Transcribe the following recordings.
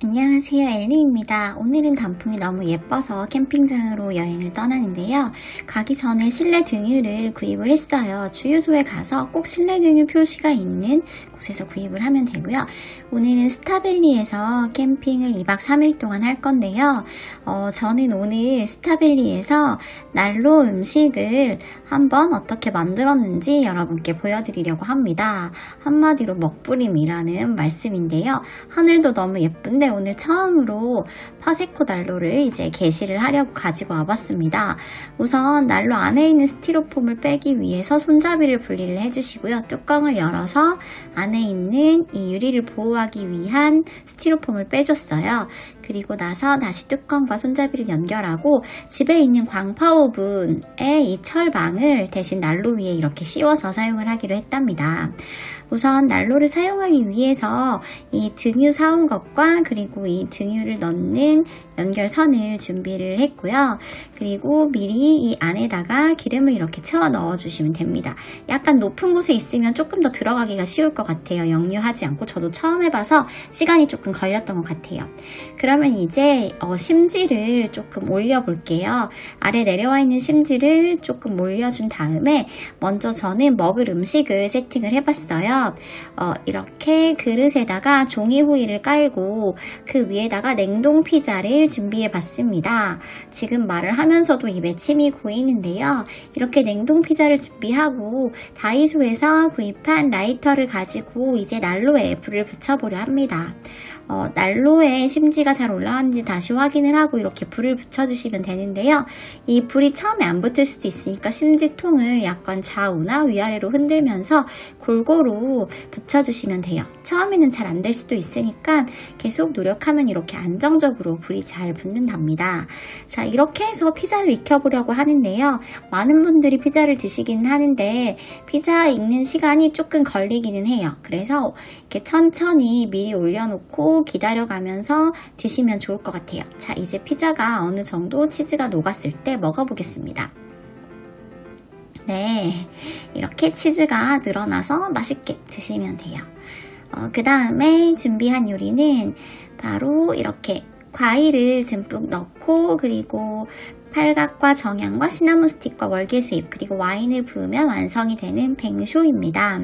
안녕하세요, 엘리입니다. 오늘은 단풍이 너무 예뻐서 캠핑장으로 여행을 떠나는데요. 가기 전에 실내 등유를 구입을 했어요. 주유소에 가서 꼭 실내 등유 표시가 있는 곳에서 구입을 하면 되고요. 오늘은 스타밸리에서 캠핑을 2박 3일 동안 할 건데요. 저는 오늘 스타밸리에서 난로 음식을 한번 어떻게 만들었는지 여러분께 보여드리려고 합니다. 한마디로 먹부림이라는 말씀인데요. 하늘도 너무 예쁜데 오늘 처음으로 파세코 난로를 이제 게시를 하려고 가지고 와봤습니다. 우선 난로 안에 있는 스티로폼을 빼기 위해서 손잡이를 분리를 해주시고요. 뚜껑을 열어서 안에 있는 이 유리를 보호하기 위한 스티로폼을 빼줬어요. 그리고 나서 다시 뚜껑과 손잡이를 연결하고 집에 있는 광파 오븐에 이 철망을 대신 난로 위에 이렇게 씌워서 사용을 하기로 했답니다. 우선 난로를 사용하기 위해서 이 등유 사온 것과 그리고 이 등유를 넣는 연결선을 준비를 했고요. 그리고 미리 이 안에다가 기름을 이렇게 채워 넣어주시면 됩니다. 약간 높은 곳에 있으면 조금 더 들어가기가 쉬울 것 같아요. 역류하지 않고 저도 처음 해봐서 시간이 조금 걸렸던 것 같아요. 그러면 이제 심지를 조금 올려볼게요. 아래 내려와 있는 심지를 조금 올려준 다음에 먼저 저는 먹을 음식을 세팅을 해봤어요. 이렇게 그릇에다가 종이 호일을 깔고 그 위에다가 냉동 피자를 준비해 봤습니다. 지금 말을 하면서도 입에 침이 고이는데요. 이렇게 냉동 피자를 준비하고 다이소에서 구입한 라이터를 가지고 이제 난로에 불을 붙여보려 합니다. 난로에 심지가 잘 올라왔는지 다시 확인을 하고 이렇게 불을 붙여주시면 되는데요. 이 불이 처음에 안 붙을 수도 있으니까 심지통을 약간 좌우나 위아래로 흔들면서 골고루 붙여주시면 돼요. 처음에는 잘 안 될 수도 있으니까 계속 노력하면 이렇게 안정적으로 불이 잘 붙는답니다. 자, 이렇게 해서 피자를 익혀보려고 하는데요. 많은 분들이 피자를 드시긴 하는데 피자 익는 시간이 조금 걸리기는 해요. 그래서 이렇게 천천히 미리 올려놓고 기다려가면서 드시면 좋을 것 같아요. 자, 이제 피자가 어느 정도 치즈가 녹았을 때 먹어보겠습니다. 네, 이렇게 치즈가 늘어나서 맛있게 드시면 돼요. 그 다음에 준비한 요리는 바로 이렇게 과일을 듬뿍 넣고 그리고 팔각과 정향과 시나몬 스틱과 월계수잎 그리고 와인을 부으면 완성이 되는 뱅쇼입니다.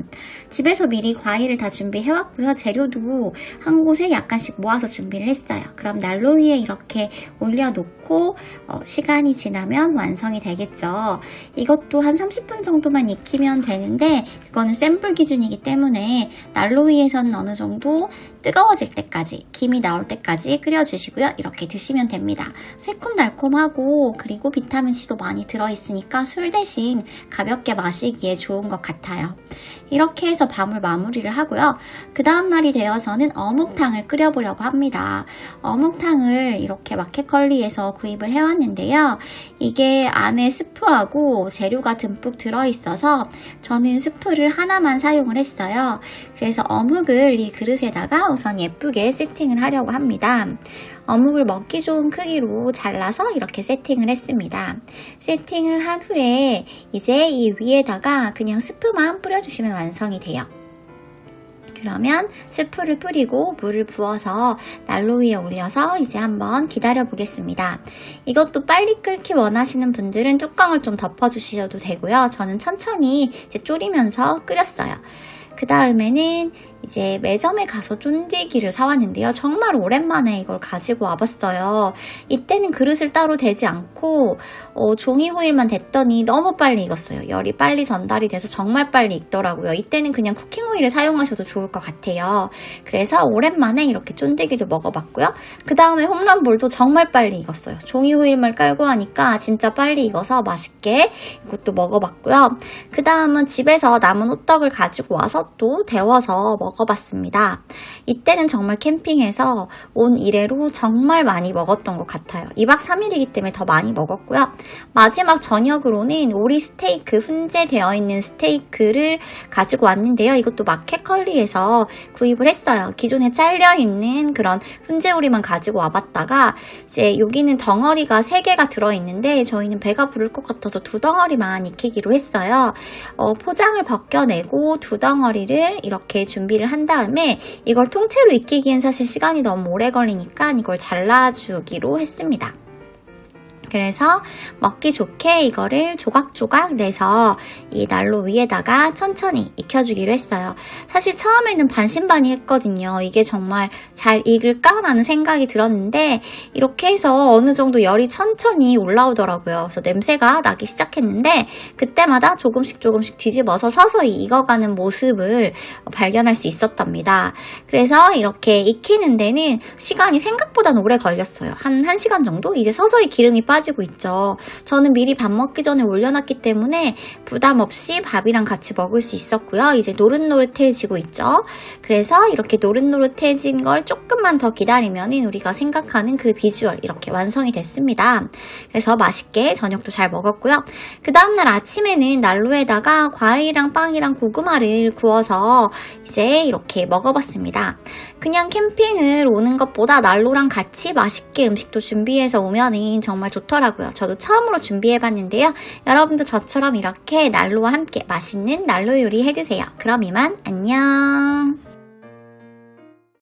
집에서 미리 과일을 다 준비해왔고요. 재료도 한 곳에 약간씩 모아서 준비를 했어요. 그럼 난로 위에 이렇게 올려놓고 시간이 지나면 완성이 되겠죠. 이것도 한 30분 정도만 익히면 되는데 그거는 샘플 기준이기 때문에 난로 위에서는 어느 정도 뜨거워질 때까지 김이 나올 때까지 끓여주시고요. 이렇게 드시면 됩니다. 새콤달콤하고 그리고 비타민C도 많이 들어있으니까 술 대신 가볍게 마시기에 좋은 것 같아요. 이렇게 해서 밤을 마무리를 하고요. 그 다음날이 되어서는 어묵탕을 끓여보려고 합니다. 어묵탕을 이렇게 마켓컬리에서 구입을 해왔는데요. 이게 안에 스프하고 재료가 듬뿍 들어있어서 저는 스프를 하나만 사용을 했어요. 그래서 어묵을 이 그릇에다가 우선 예쁘게 세팅을 하려고 합니다. 어묵을 먹기 좋은 크기로 잘라서 이렇게 세팅을 했습니다. 세팅을 한 후에 이제 이 위에다가 그냥 스프만 뿌려주시면 완성이 돼요. 그러면 스프를 뿌리고 물을 부어서 난로 위에 올려서 이제 한번 기다려 보겠습니다. 이것도 빨리 끓기 원하시는 분들은 뚜껑을 좀 덮어주셔도 되고요. 저는 천천히 이제 졸이면서 끓였어요. 그 다음에는 이제 매점에 가서 쫀디기를 사왔는데요. 정말 오랜만에 이걸 가지고 와봤어요. 이때는 그릇을 따로 대지 않고 종이 호일만 댔더니 너무 빨리 익었어요. 열이 빨리 전달이 돼서 정말 빨리 익더라고요. 이때는 그냥 쿠킹 호일을 사용하셔도 좋을 것 같아요. 그래서 오랜만에 이렇게 쫀디기도 먹어봤고요. 그 다음에 홈런볼도 정말 빨리 익었어요. 종이 호일만 깔고 하니까 진짜 빨리 익어서 맛있게 이것도 먹어봤고요. 그 다음은 집에서 남은 호떡을 가지고 와서 또 데워서 먹어봤습니다. 이때는 정말 캠핑에서 온 이래로 정말 많이 먹었던 것 같아요. 2박 3일이기 때문에 더 많이 먹었고요. 마지막 저녁으로는 오리 스테이크, 훈제되어 있는 스테이크를 가지고 왔는데요. 이것도 마켓컬리에서 구입을 했어요. 기존에 잘려있는 그런 훈제오리만 가지고 와봤다가 이제 여기는 덩어리가 3개가 들어있는데 저희는 배가 부를 것 같아서 2덩어리만 익히기로 했어요. 포장을 벗겨내고 2덩어리를 이렇게 준비를 한 다음에 이걸 통째로 익히기엔 사실 시간이 너무 오래 걸리니까 이걸 잘라주기로 했습니다. 그래서 먹기 좋게 이거를 조각조각 내서 이 난로 위에다가 천천히 익혀주기로 했어요. 사실 처음에는 반신반의했거든요. 이게 정말 잘 익을까라는 생각이 들었는데 이렇게 해서 어느 정도 열이 천천히 올라오더라고요. 그래서 냄새가 나기 시작했는데 그때마다 조금씩 뒤집어서 서서히 익어가는 모습을 발견할 수 있었답니다. 그래서 이렇게 익히는 데는 시간이 생각보다 오래 걸렸어요. 한 1시간 정도? 이제 서서히 기름이 빠지고 있죠. 저는 미리 밥 먹기 전에 올려놨기 때문에 부담 없이 밥이랑 같이 먹을 수 있었고요. 이제 노릇노릇해지고 있죠. 그래서 이렇게 노릇노릇해진 걸 조금만 더 기다리면 우리가 생각하는 그 비주얼 이렇게 완성이 됐습니다. 그래서 맛있게 저녁도 잘 먹었고요. 그 다음날 아침에는 난로에다가 과일이랑 빵이랑 고구마를 구워서 이제 이렇게 먹어봤습니다. 그냥 캠핑을 오는 것보다 난로랑 같이 맛있게 음식도 준비해서 오면은 정말 좋더라고요. 저도 처음으로 준비해봤는데요. 여러분도 저처럼 이렇게 난로와 함께 맛있는 난로 요리 해드세요. 그럼 이만 안녕.